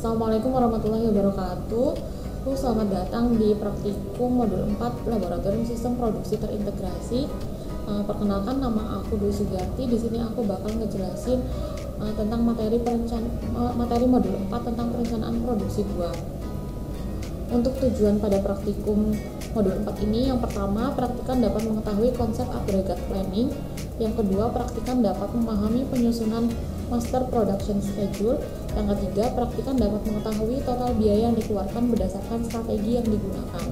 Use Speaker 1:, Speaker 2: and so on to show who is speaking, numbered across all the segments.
Speaker 1: Assalamualaikum warahmatullahi wabarakatuh. Selamat datang di praktikum modul 4 Laboratorium Sistem Produksi Terintegrasi. Perkenalkan, nama aku Dwi Sugiarti. Di sini aku bakal ngejelasin tentang materi modul 4 tentang perencanaan produksi buah. Untuk tujuan pada praktikum modul 4 ini, yang pertama, praktikan dapat mengetahui konsep agregat planning. Yang kedua, praktikan dapat memahami penyusunan master production schedule. Yang ketiga, praktikan dapat mengetahui total biaya yang dikeluarkan berdasarkan strategi yang digunakan.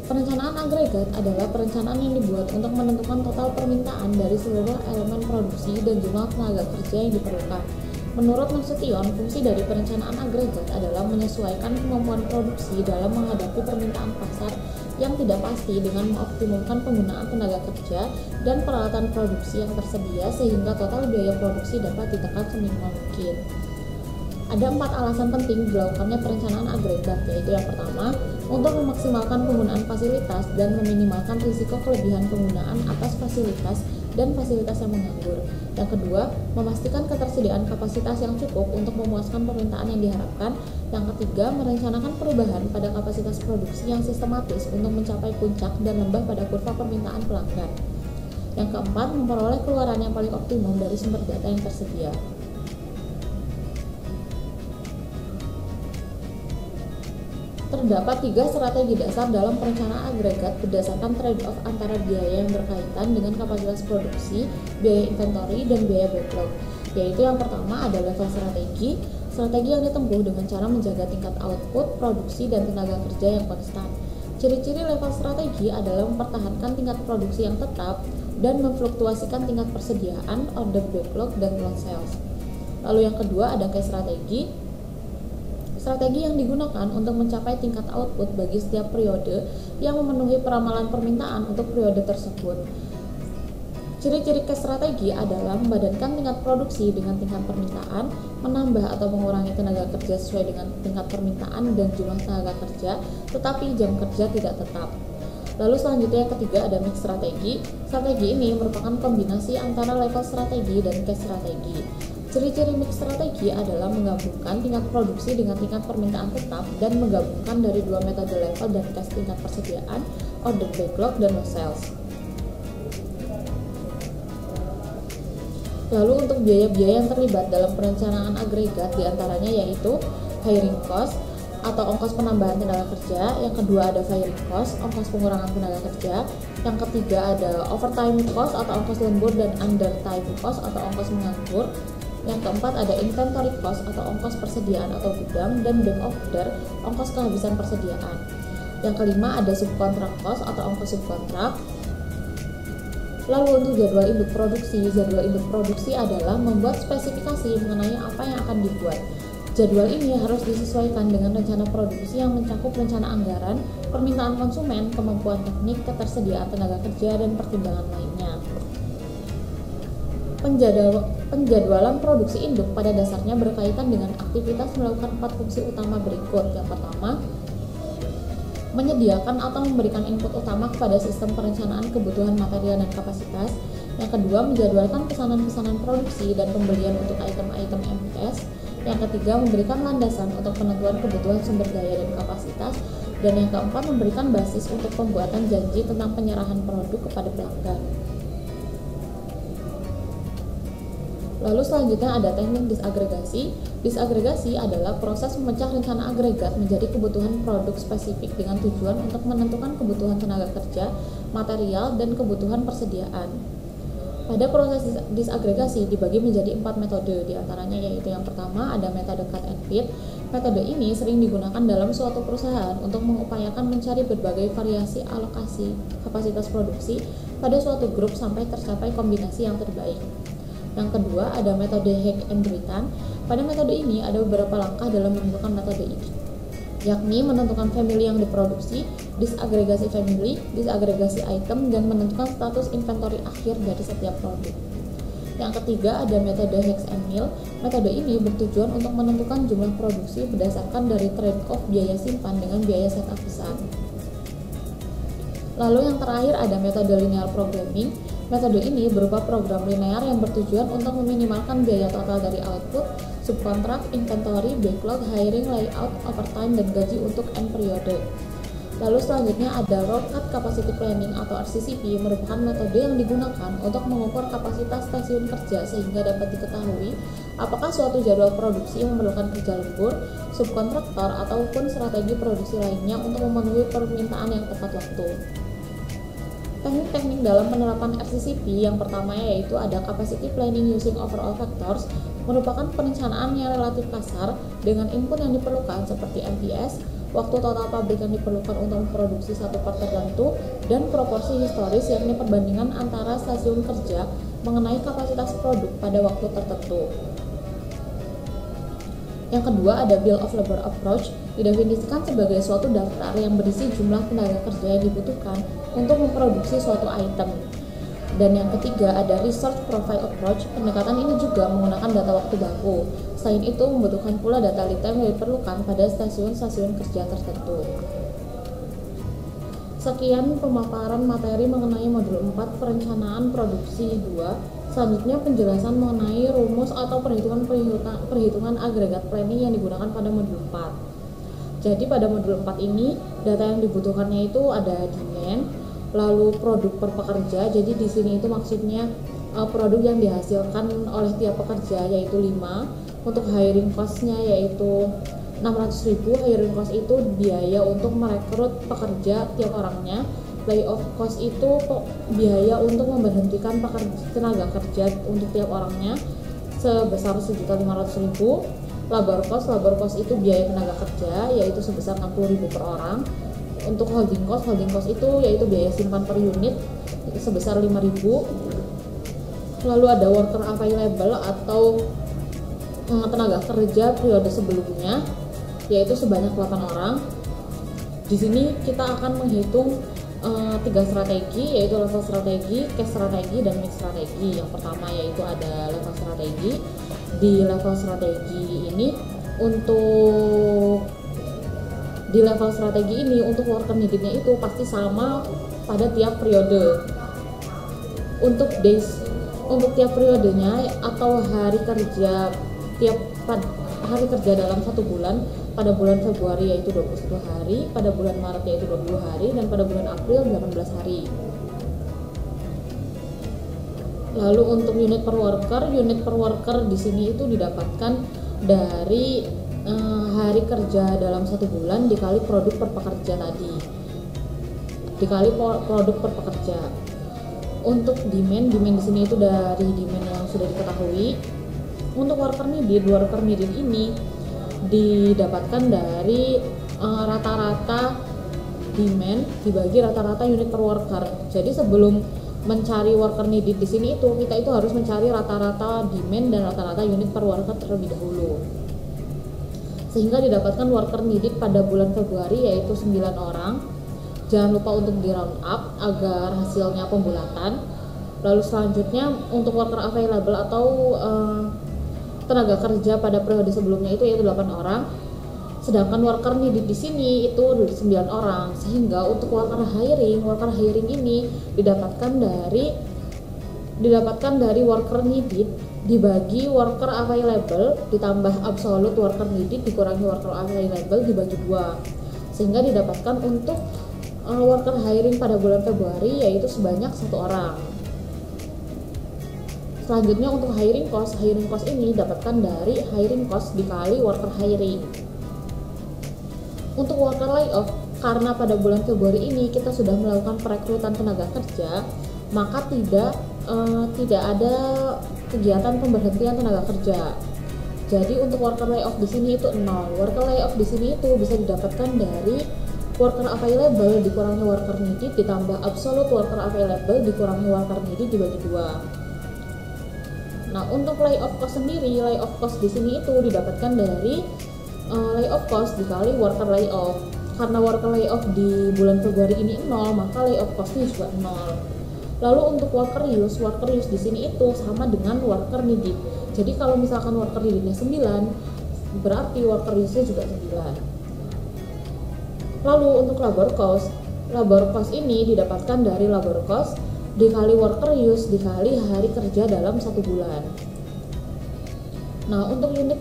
Speaker 1: Perencanaan agregat adalah perencanaan yang dibuat untuk menentukan total permintaan dari seluruh elemen produksi dan jumlah tenaga kerja yang diperlukan. Menurut Nasution, fungsi dari perencanaan agregat adalah menyesuaikan kemampuan produksi dalam menghadapi permintaan pasar yang tidak pasti dengan mengoptimalkan penggunaan tenaga kerja dan peralatan produksi yang tersedia sehingga total biaya produksi dapat ditekan seminimal mungkin. Ada 4 alasan penting dilakukannya perencanaan agregat, yaitu yang pertama, untuk memaksimalkan penggunaan fasilitas dan meminimalkan risiko kelebihan penggunaan atas fasilitas dan fasilitas yang menganggur. Yang kedua, memastikan ketersediaan kapasitas yang cukup untuk memuaskan permintaan yang diharapkan. Yang ketiga, merencanakan perubahan pada kapasitas produksi yang sistematis untuk mencapai puncak dan lembah pada kurva permintaan pelanggan. Yang keempat, memperoleh keluaran yang paling optimum dari sumber data yang tersedia. Terdapat 3 strategi dasar dalam perencanaan agregat berdasarkan trade-off antara biaya yang berkaitan dengan kapasitas produksi, biaya inventory, dan biaya backlog. Yaitu yang pertama ada level strategi yang ditempuh dengan cara menjaga tingkat output, produksi, dan tenaga kerja yang konstan. Ciri-ciri level strategi adalah mempertahankan tingkat produksi yang tetap dan memfluktuasikan tingkat persediaan, order backlog, dan close sales. Lalu yang kedua ada case strategi yang digunakan untuk mencapai tingkat output bagi setiap periode yang memenuhi peramalan permintaan untuk periode tersebut. Ciri-ciri case strategi adalah memadankan tingkat produksi dengan tingkat permintaan, menambah atau mengurangi tenaga kerja sesuai dengan tingkat permintaan dan jumlah tenaga kerja, tetapi jam kerja tidak tetap. Lalu selanjutnya yang ketiga ada mix strategi. Strategi ini merupakan kombinasi antara level strategi dan case strategi. Ciri-ciri mix strategi adalah menggabungkan tingkat produksi dengan tingkat permintaan tetap dan menggabungkan dari 2 metode level dan case tingkat persediaan, order backlog, dan loss sales. Lalu untuk biaya-biaya yang terlibat dalam perencanaan agregat diantaranya yaitu hiring cost atau ongkos penambahan tenaga kerja, yang kedua ada firing cost, ongkos pengurangan tenaga kerja, yang ketiga ada overtime cost atau ongkos lembur dan undertime cost atau ongkos menganggur, yang keempat ada inventory cost atau ongkos persediaan atau gudang, dan back order, ongkos kehabisan persediaan. Yang kelima ada subkontrak cost atau ongkos subkontrak. Lalu untuk jadwal induk produksi adalah membuat spesifikasi mengenai apa yang akan dibuat. Jadwal ini harus disesuaikan dengan rencana produksi yang mencakup rencana anggaran, permintaan konsumen, kemampuan teknik, ketersediaan tenaga kerja, dan pertimbangan lainnya. Penjadwalan produksi induk pada dasarnya berkaitan dengan aktivitas melakukan 4 fungsi utama berikut. Yang pertama, menyediakan atau memberikan input utama kepada sistem perencanaan kebutuhan material dan kapasitas. Yang kedua, menjadwalkan pesanan-pesanan produksi dan pembelian untuk item-item MPS. Yang ketiga, memberikan landasan untuk penentuan kebutuhan sumber daya dan kapasitas. Dan yang keempat, memberikan basis untuk pembuatan janji tentang penyerahan produk kepada pelanggan. Lalu selanjutnya ada teknik disagregasi. Disagregasi adalah proses memecah rencana agregat menjadi kebutuhan produk spesifik dengan tujuan untuk menentukan kebutuhan tenaga kerja, material, dan kebutuhan persediaan. Pada proses disagregasi dibagi menjadi 4 metode, diantaranya yaitu yang pertama ada metode cut and fit. Metode ini sering digunakan dalam suatu perusahaan untuk mengupayakan mencari berbagai variasi alokasi kapasitas produksi pada suatu grup sampai tercapai kombinasi yang terbaik. Yang kedua ada metode hack and return. Pada metode ini ada beberapa langkah dalam menentukan metode ini, yakni menentukan family yang diproduksi, disagregasi family, disagregasi item, dan menentukan status inventory akhir dari setiap produk. Yang ketiga ada metode hex and mill. Metode ini bertujuan untuk menentukan jumlah produksi berdasarkan dari trade-off biaya simpan dengan biaya setup pesan. Lalu yang terakhir ada metode linear programming. Metode ini berupa program linear yang bertujuan untuk meminimalkan biaya total dari output, subkontrak, inventory, backlog, hiring, layout, overtime, dan gaji untuk N periode. Lalu selanjutnya ada Roadmap Capacity Planning atau RCCP, merupakan metode yang digunakan untuk mengukur kapasitas stasiun kerja sehingga dapat diketahui apakah suatu jadwal produksi memerlukan kerja lembur, subkontraktor, ataupun strategi produksi lainnya untuk memenuhi permintaan yang tepat waktu. Teknik-teknik dalam penerapan RCCP yang pertama yaitu ada Capacity Planning Using Overall Factors, merupakan perencanaan yang relatif kasar dengan input yang diperlukan seperti MPS, waktu total pabrik yang diperlukan untuk memproduksi satu part tertentu, dan proporsi historis yakni perbandingan antara stasiun kerja mengenai kapasitas produk pada waktu tertentu. Yang kedua ada Bill of Labor Approach, didefinisikan sebagai suatu daftar yang berisi jumlah tenaga kerja yang dibutuhkan untuk memproduksi suatu item. Dan yang ketiga ada Research Profile Approach, pendekatan ini juga menggunakan data waktu baku. Selain itu membutuhkan pula data lead time yang diperlukan pada stasiun-stasiun kerja tertentu. Sekian pemaparan materi mengenai modul 4 perencanaan produksi 2. Selanjutnya penjelasan mengenai rumus atau perhitungan agregat planning yang digunakan pada modul 4. Jadi pada modul 4 ini data yang dibutuhkannya itu ada demand, lalu produk per pekerja. Jadi di sini itu maksudnya produk yang dihasilkan oleh tiap pekerja yaitu 5. Untuk hiring cost-nya yaitu 600.000. Hiring cost itu biaya untuk merekrut pekerja tiap orangnya. Layoff cost itu biaya untuk memberhentikan tenaga kerja untuk tiap orangnya sebesar 1.500.000. Labor cost itu biaya tenaga kerja yaitu sebesar 60.000 per orang. Untuk holding cost itu yaitu biaya simpan per unit sebesar 5.000. Lalu ada worker available atau tenaga kerja periode sebelumnya yaitu sebanyak 8 orang. Di sini kita akan menghitung 3 strategi yaitu level strategi, case strategi, dan mix strategi. Yang pertama yaitu ada level strategi. Di level strategi ini untuk worker needed-nya itu pasti sama pada tiap periode. Untuk tiap periodenya atau hari kerja dalam satu bulan, pada bulan Februari yaitu 21 hari, pada bulan Maret yaitu 20 hari, dan pada bulan April 18 hari. Lalu untuk unit per worker di sini itu didapatkan dari hari kerja dalam satu bulan dikali produk per pekerja tadi, dikali produk per pekerja. Untuk demand di sini itu dari demand yang sudah diketahui. Untuk worker needed ini didapatkan dari rata-rata demand dibagi rata-rata unit per worker. Jadi sebelum mencari worker needed di sini kita harus mencari rata-rata demand dan rata-rata unit per worker terlebih dahulu. Sehingga didapatkan worker needed pada bulan Februari yaitu 9 orang. Jangan lupa untuk di round up agar hasilnya pembulatan. Lalu selanjutnya untuk worker available atau tenaga kerja pada periode sebelumnya itu yaitu 8 orang. Sedangkan worker needed di sini itu 9 orang. Sehingga untuk worker hiring ini didapatkan dari worker needed dibagi worker available ditambah absolute worker needed dikurangi worker available dibagi 2. Sehingga didapatkan untuk worker hiring pada bulan Februari yaitu sebanyak 1 orang. Selanjutnya untuk hiring cost ini didapatkan dari hiring cost dikali worker hiring. Untuk worker layoff, karena pada bulan Februari ini kita sudah melakukan perekrutan tenaga kerja, maka tidak ada kegiatan pemberhentian tenaga kerja. Jadi untuk worker layoff di sini itu 0. Worker layoff di sini itu bisa didapatkan dari worker available dikurangi worker needed ditambah absolute worker available dikurangi worker needed dibagi 2. Nah, untuk layoff cost sendiri, layoff cost di sini itu didapatkan dari layoff cost dikali worker layoff. Karena worker layoff di bulan Februari ini 0, maka layoff costnya juga 0. Lalu untuk worker use di sini itu sama dengan worker needed. Jadi kalau misalkan worker needednya 9, berarti worker use-nya juga 9. Lalu untuk labor cost ini didapatkan dari labor cost dikali worker use dikali hari kerja dalam 1 bulan. Nah, untuk unit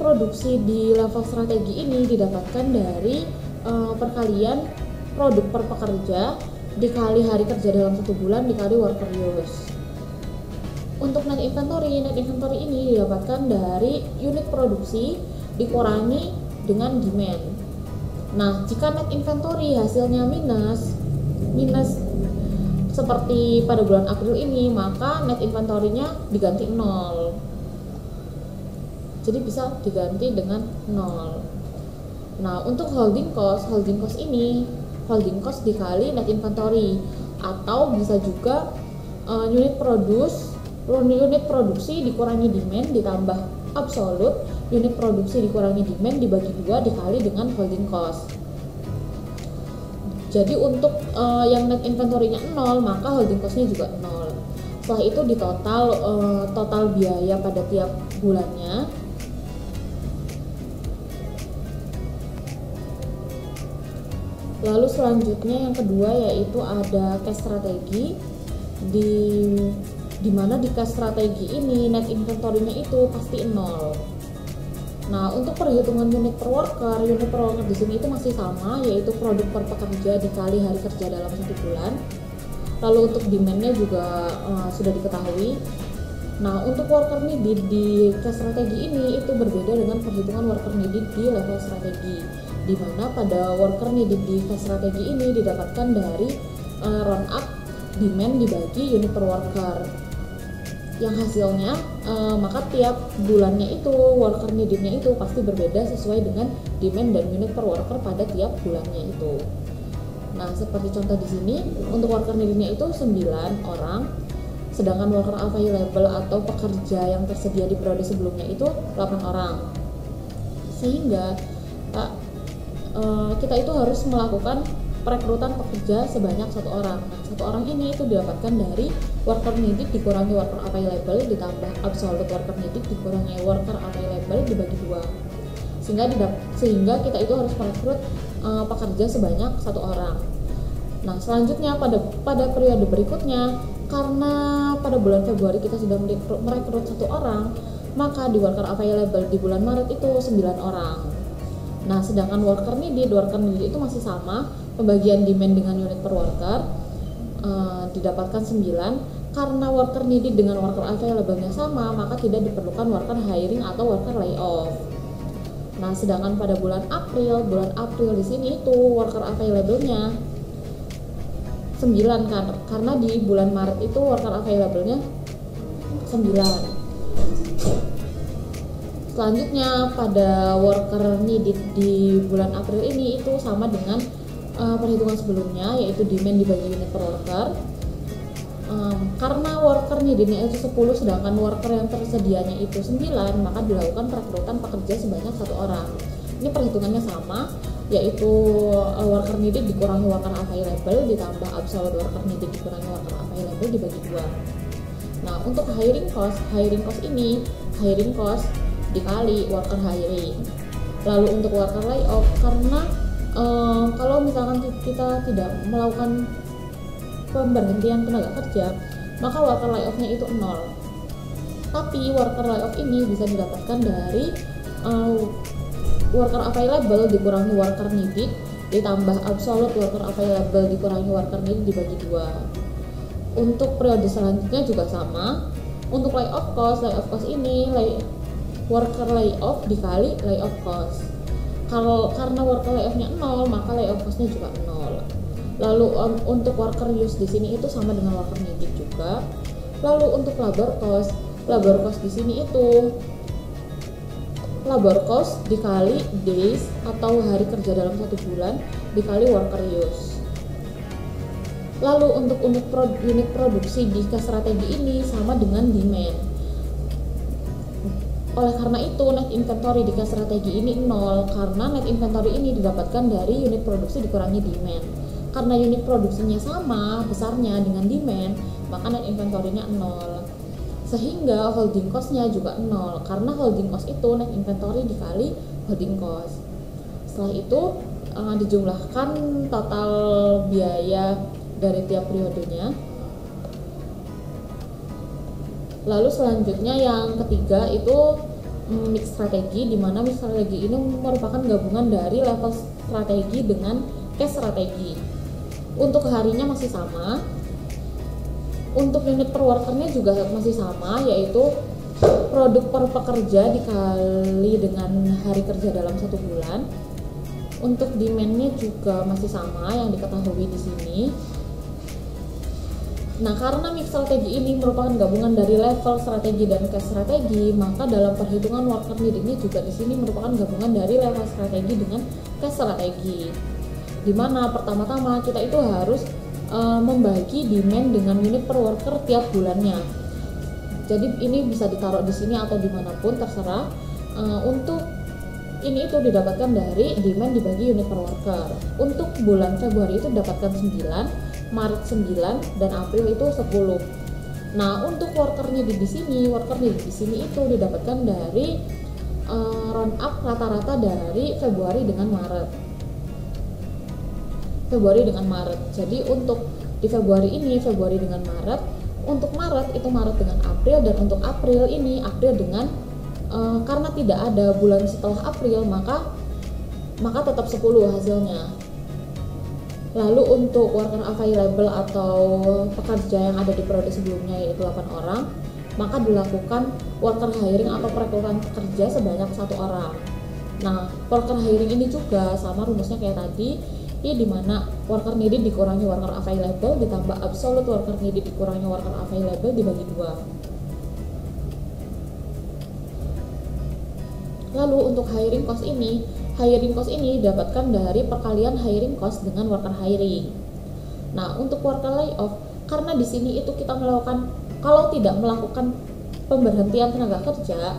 Speaker 1: produksi di level strategi ini didapatkan dari perkalian produk per pekerja dikali hari kerja dalam 1 bulan dikali worker use. Untuk net inventory ini didapatkan dari unit produksi dikurangi dengan demand. Nah, jika net inventory hasilnya minus seperti pada bulan April ini, maka net inventory-nya diganti 0. Jadi bisa diganti dengan 0. Nah, untuk holding cost dikali net inventory, atau bisa juga unit produksi dikurangi demand ditambah absolute unit produksi dikurangi demand dibagi 2 dikali dengan holding cost. Jadi untuk yang net inventory-nya 0, maka holding cost-nya juga 0. Setelah itu di total biaya pada tiap bulannya. Lalu selanjutnya yang kedua yaitu ada cash strategi, di mana di cash strategi ini net inventory-nya itu pasti 0. Nah, untuk perhitungan unit per worker di sini itu masih sama, yaitu produk per pekerja dikali hari kerja dalam 1 bulan. Lalu untuk demand-nya juga sudah diketahui. Nah, untuk worker needed di cash strategi ini itu berbeda dengan perhitungan worker needed di level strategi, di mana pada worker needed di cash strategi ini didapatkan dari round up demand dibagi unit per worker, yang hasilnya maka tiap bulannya itu worker needed-nya itu pasti berbeda sesuai dengan demand dan unit per worker pada tiap bulannya itu. Nah, seperti contoh di sini, untuk worker needed-nya itu 9 orang, sedangkan worker available atau pekerja yang tersedia di periode sebelumnya itu 8 orang. Sehingga kita itu harus melakukan perekrutan pekerja sebanyak 1 orang. Nah, 1 orang ini itu didapatkan dari worker needed dikurangi worker available ditambah absolute worker needed dikurangi worker available dibagi 2. Sehingga kita itu harus merekrut pekerja sebanyak 1 orang. Nah, selanjutnya pada periode berikutnya, karena pada bulan Februari kita sudah merekrut 1 orang, maka di worker available di bulan Maret itu 9 orang. Nah, sedangkan worker needed itu masih sama, pembagian demand dengan unit per worker didapatkan 9. Karena worker needed dengan worker available-nya sama, maka tidak diperlukan worker hiring atau worker layoff. Nah, sedangkan pada bulan April di sini itu worker available-nya 9 kan, karena di bulan Maret itu worker available-nya 9. Selanjutnya pada worker needed di bulan April ini itu sama dengan perhitungan sebelumnya, yaitu demand dibagi unit per worker. Karena worker needed-nya itu 10 sedangkan worker yang tersedianya itu 9, maka dilakukan perekrutan pekerja sebanyak 1 orang. Ini perhitungannya sama, yaitu worker needed dikurangi worker available ditambah absolute worker needed dikurangi worker available dibagi 2. Nah, untuk hiring cost dikali worker hiring. Lalu untuk worker layoff, karena kalau misalkan kita tidak melakukan pemberhentian tenaga kerja, maka worker layoff-nya itu 0. Tapi worker layoff ini bisa didapatkan dari worker available dikurangi worker needed ditambah absolute worker available dikurangi worker needed dibagi 2. Untuk periode selanjutnya juga sama. Untuk layoff cost ini worker layoff dikali layoff cost. Karena worker layoff-nya 0, maka layoff cost-nya juga 0. Lalu untuk worker use di sini itu sama dengan worker needed juga. Lalu untuk labor cost di sini itu labor cost dikali days atau hari kerja dalam 1 bulan dikali worker use. Lalu untuk unit produksi di cash strategi ini sama dengan demand. Oleh karena itu net inventory di cash strategi ini 0, karena net inventory ini didapatkan dari unit produksi dikurangi demand. Karena unit produksinya sama besarnya dengan demand, maka net inventory-nya 0. Sehingga holding cost-nya juga 0, karena holding cost itu net inventory dikali holding cost. Setelah itu dijumlahkan total biaya dari tiap periodenya. Lalu selanjutnya yang ketiga itu mix strategi, di mana mix strategi ini merupakan gabungan dari level strategi dengan cash strategi. Untuk harinya masih sama, untuk unit per workernya juga masih sama, yaitu produk per pekerja dikali dengan hari kerja dalam 1 bulan. Untuk demandnya juga masih sama yang diketahui di sini. Nah, karena mix strategi ini merupakan gabungan dari level strategi dan cash strategi, maka dalam perhitungan worker need ini juga di sini merupakan gabungan dari level strategi dengan cash strategi. Dimana pertama-tama kita itu harus membagi demand dengan unit per worker tiap bulannya. Jadi ini bisa ditaruh di sini atau dimanapun terserah. Untuk ini itu didapatkan dari demand dibagi unit per worker. Untuk bulan Februari itu didapatkan 9, Maret 9, dan April itu 10. Nah, untuk workernya di sini itu didapatkan dari round up rata-rata dari Februari dengan Maret. Jadi untuk di Februari ini Februari dengan Maret, untuk Maret itu Maret dengan April, dan untuk April ini April dengan karena tidak ada bulan setelah April, maka tetap 10 hasilnya. Lalu untuk worker available atau pekerja yang ada di periode sebelumnya yaitu 8 orang, maka dilakukan worker hiring atau perekrutan pekerja sebanyak 1 orang. Nah, worker hiring ini juga sama rumusnya kayak tadi, di mana worker needed dikurangi worker available ditambah absolute worker needed dikurangi worker available dibagi 2. Lalu untuk hiring cost ini didapatkan dari perkalian hiring cost dengan worker hiring. Nah, untuk worker layoff, karena di sini itu kita melakukan, kalau tidak melakukan pemberhentian tenaga kerja,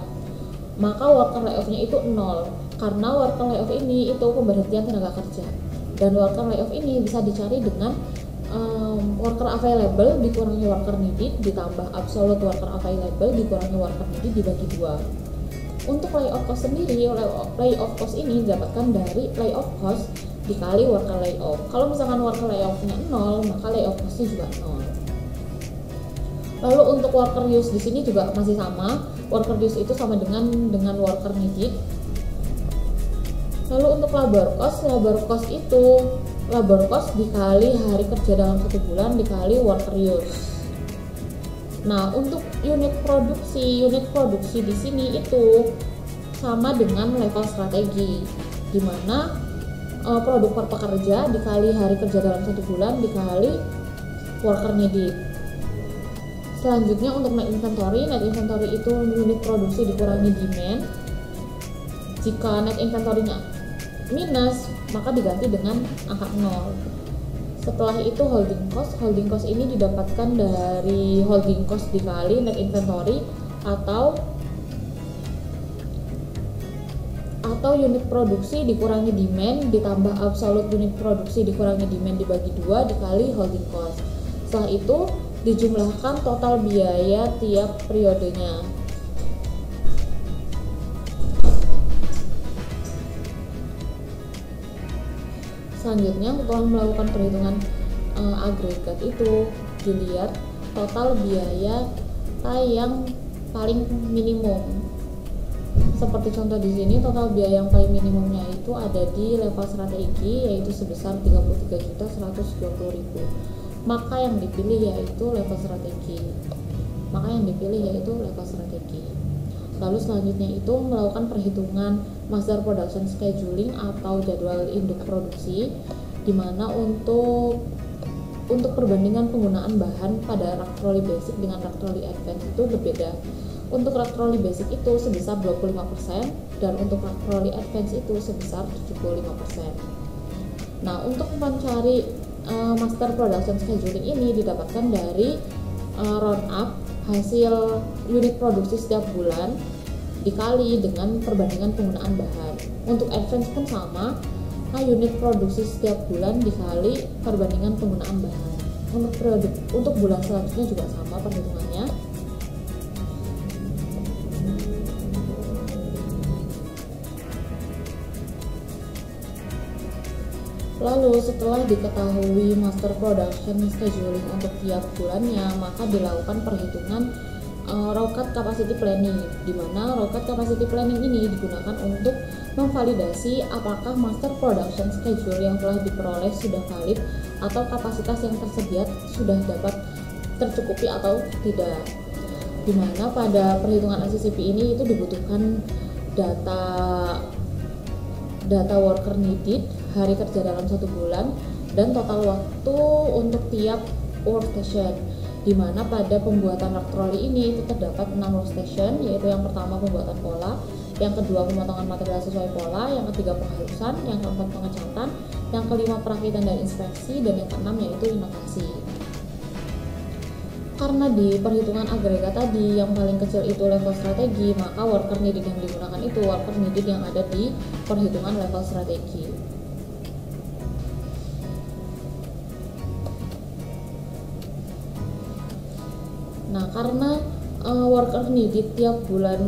Speaker 1: maka worker layoff-nya itu 0, karena worker layoff ini itu pemberhentian tenaga kerja. Dan worker layoff ini bisa dicari dengan worker available dikurangi worker needed ditambah absolute worker available dikurangi worker needed dibagi 2. Untuk layoff cost sendiri, layoff cost ini didapatkan dari layoff cost dikali worker layoff. Kalau misalkan worker layoff-nya 0, maka layoff cost-nya juga 0. Lalu untuk worker use di sini juga masih sama. Worker use itu sama dengan worker needed. Lalu untuk labor cost dikali hari kerja dalam 1 bulan dikali worker use. Nah, untuk unit produksi di sini itu sama dengan level strategi, di mana produk per pekerja dikali hari kerja dalam 1 bulan dikali worker needed. Selanjutnya untuk net inventory itu unit produksi dikurangi demand. Jika net inventory-nya minus, maka diganti dengan angka 0. Setelah itu holding cost ini didapatkan dari holding cost dikali net inventory atau unit produksi dikurangi demand ditambah absolute unit produksi dikurangi demand dibagi 2 dikali holding cost. Setelah itu dijumlahkan total biaya tiap periodenya. Selanjutnya, setelah melakukan perhitungan agregat itu dilihat total biaya yang paling minimum. Seperti contoh di sini, total biaya yang paling minimumnya itu ada di level strategi yaitu sebesar 33.120.000. Maka yang dipilih yaitu level strategi. Lalu selanjutnya itu melakukan perhitungan master production scheduling atau jadwal induk produksi, di mana untuk perbandingan penggunaan bahan pada rack trolley basic dengan rack trolley advance itu berbeda. Untuk rack trolley basic itu sebesar 25% dan untuk rack trolley advance itu sebesar 75%. Nah, untuk mencari master production scheduling ini didapatkan dari round up hasil unit produksi setiap bulan dikali dengan perbandingan penggunaan bahan. Untuk advance pun sama, unit produksi setiap bulan dikali perbandingan penggunaan bahan. Untuk bulan selanjutnya juga sama perhitungannya. Lalu setelah diketahui master production scheduling untuk tiap bulannya, maka dilakukan perhitungan Rocade Capacity Planning, di mana Rocade Capacity Planning ini digunakan untuk memvalidasi apakah master production schedule yang telah diperoleh sudah valid atau kapasitas yang tersedia sudah dapat tercukupi atau tidak. Di mana pada perhitungan SCCP ini itu dibutuhkan data worker needed, hari kerja dalam 1 bulan, dan total waktu untuk tiap workstation, di mana pada pembuatan rak troli ini itu terdapat 6 workstation, yaitu yang pertama pembuatan pola, yang kedua pemotongan material sesuai pola, yang ketiga penghalusan, yang keempat pengecatan, yang kelima perakitan dan inspeksi, dan yang keenam yaitu inovasi. Karena di perhitungan agregat tadi yang paling kecil itu level strategi, maka worker needed yang digunakan itu worker needed yang ada di perhitungan level strategi. Nah, karena worker needed tiap bulan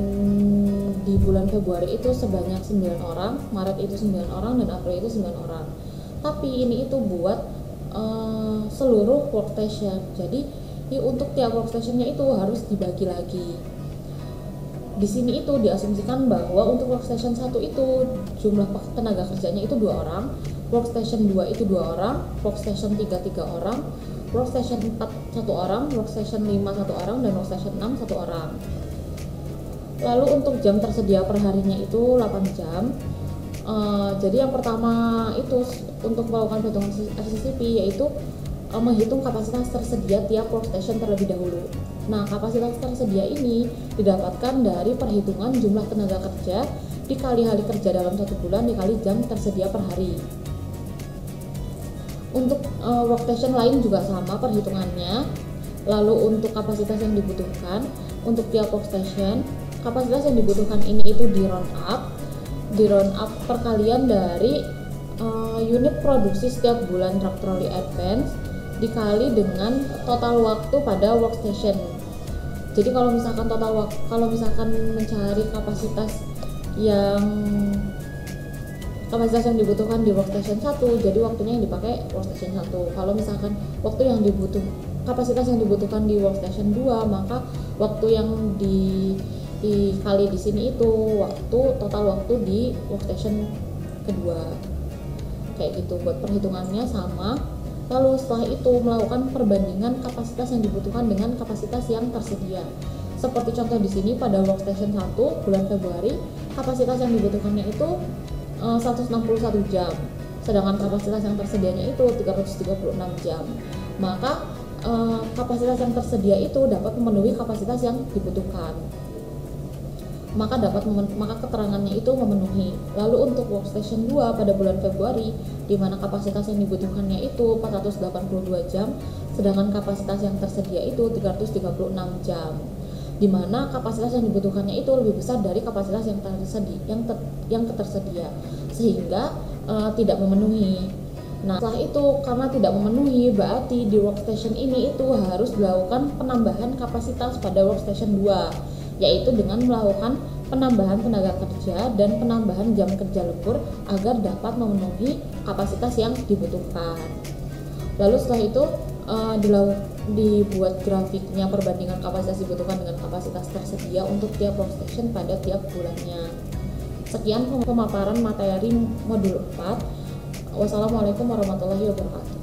Speaker 1: di bulan Februari itu sebanyak 9 orang, Maret itu 9 orang, dan April itu 9 orang. Tapi ini itu buat seluruh workstation. Jadi untuk tiap workstationnya itu harus dibagi lagi. Di sini itu diasumsikan bahwa untuk workstation 1 itu jumlah tenaga kerjanya itu 2 orang, workstation 2 itu 2 orang, workstation 3 orang, workstation 4 1 orang, workstation 5 1 orang, dan workstation 6 1 orang. Lalu untuk jam tersedia per harinya itu 8 jam. Jadi yang pertama itu untuk melakukan perhitungan RCCP yaitu menghitung kapasitas tersedia tiap workstation terlebih dahulu. Nah, kapasitas tersedia ini didapatkan dari perhitungan jumlah tenaga kerja dikali hari kerja dalam 1 bulan dikali jam tersedia per hari. Untuk workstation lain juga sama perhitungannya. Lalu untuk kapasitas yang dibutuhkan untuk tiap workstation, kapasitas yang dibutuhkan ini itu di round up perkalian dari unit produksi setiap bulan truck trolley advance dikali dengan total waktu pada workstation. Jadi kalau misalkan mencari kapasitas yang dibutuhkan di workstation 1, jadi waktunya yang dipakai workstation 1. Kalau misalkan kapasitas yang dibutuhkan di workstation 2, maka waktu yang dikali di sini itu total waktu di workstation kedua. Kayak gitu, buat perhitungannya sama. Lalu setelah itu melakukan perbandingan kapasitas yang dibutuhkan dengan kapasitas yang tersedia. Seperti contoh di sini pada workstation 1 bulan Februari, kapasitas yang dibutuhkannya itu 161 jam. Sedangkan kapasitas yang tersedianya itu 336 jam. Maka kapasitas yang tersedia itu dapat memenuhi kapasitas yang dibutuhkan. Maka keterangannya itu memenuhi. Lalu untuk workstation 2 pada bulan Februari, di mana kapasitas yang dibutuhkannya itu 482 jam, sedangkan kapasitas yang tersedia itu 336 jam. Di mana kapasitas yang dibutuhkannya itu lebih besar dari kapasitas yang tersedia, sehingga tidak memenuhi. Nah, setelah itu karena tidak memenuhi, berarti di workstation ini itu harus dilakukan penambahan kapasitas pada workstation 2. Yaitu dengan melakukan penambahan tenaga kerja dan penambahan jam kerja lembur agar dapat memenuhi kapasitas yang dibutuhkan. Lalu setelah itu dibuat grafiknya perbandingan kapasitas dibutuhkan dengan kapasitas tersedia untuk tiap workstation pada tiap bulannya. Sekian pemaparan materi modul 4. Wassalamualaikum warahmatullahi wabarakatuh.